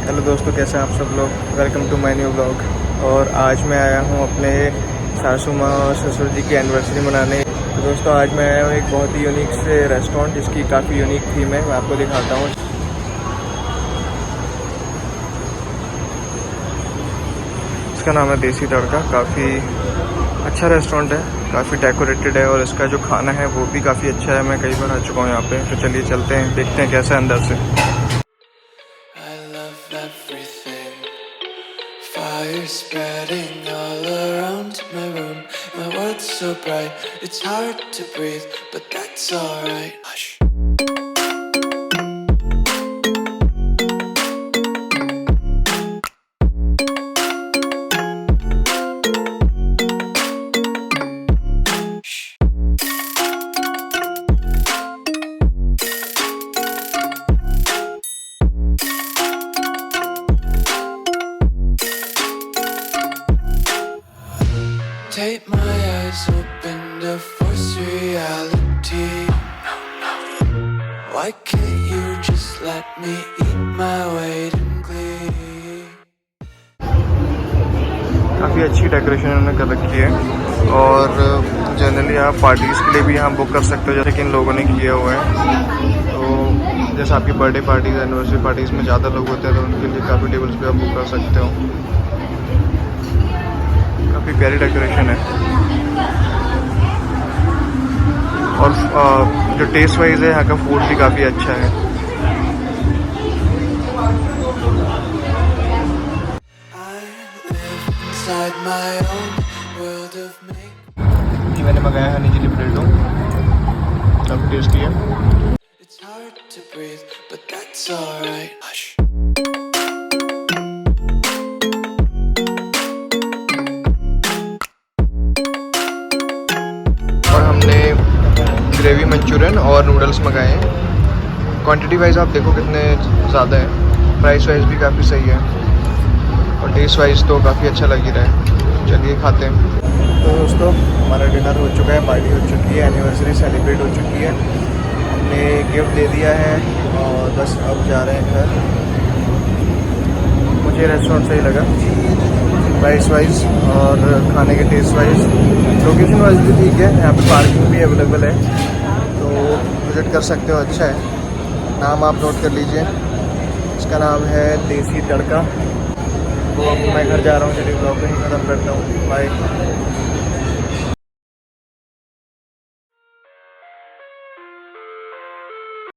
Hello दोस्तों, कैसे हैं आप सब लोग। Welcome to my new blog. और आज मैं आया हूँ अपने सासू माँ और ससुर जी की एनिवर्सरी मनाने। तो दोस्तों आज मैं आया हूँ एक बहुत ही यूनिक से रेस्टोरेंट जिसकी काफ़ी यूनिक थीम है। मैं आपको दिखाता हूँ। इसका नाम है देसी तड़का। काफ़ी अच्छा रेस्टोरेंट है, काफ़ी डेकोरेटेड है और इसका जो खाना है वो भी काफ़ी अच्छा है। मैं कई बार आ चुका हूँ यहाँ पे। तो चलिए चलते हैं, देखते हैं कैसा है अंदर से। Fire spreading all around my room. My world's so bright, it's hard to breathe, but that's alright. Hush. Take my eyes open to force reality. Why can't you just let me eat my weight in glee? काफ़ी अच्छी decoration इन्होंने कर रखी है और generally आप parties के लिए भी यहाँ बुक कर सकते हो, जैसे कि इन लोगों ने किया हुआ है। तो जैसे आपकी बर्थडे पार्टीज़, एनिवर्सरी पार्टीज़ में ज़्यादा लोग होते हैं तो उनके लिए काफ़ी टेबल्स पे आप बुक कर सकते हो। काफ़ी प्यारी डेकोरेशन है और जो टेस्ट वाइज है यहाँ का फूड भी काफ़ी अच्छा है। जी मैंने मंगाया है हनी चिली पोटैटो, काफ़ी टेस्टी है। और हमने ग्रेवी मंचूरियन और नूडल्स मंगाए हैं। क्वांटिटी वाइज आप देखो कितने ज़्यादा है, प्राइस वाइज भी काफ़ी सही है और टेस्ट वाइज तो काफ़ी अच्छा लग ही रहा है। चलिए खाते हैं। तो दोस्तों हमारा डिनर हो चुका है, पार्टी हो चुकी है, एनिवर्सरी सेलिब्रेट हो चुकी है, हमने गिफ्ट दे दिया है और बस अब जा रहे हैं घर। मुझे रेस्टोरेंट सही लगा प्राइस वाइज और खाने के टेस्ट वाइज। लोकेशन वाइज भी ठीक है, यहाँ पे पार्किंग भी अवेलेबल है तो विज़िट कर सकते हो, अच्छा है। नाम आप नोट कर लीजिए, इसका नाम है देसी तड़का। तो अब मैं घर जा रहा हूँ, चलिए ब्लॉग कहीं ख़त्म करता हूँ। बाय।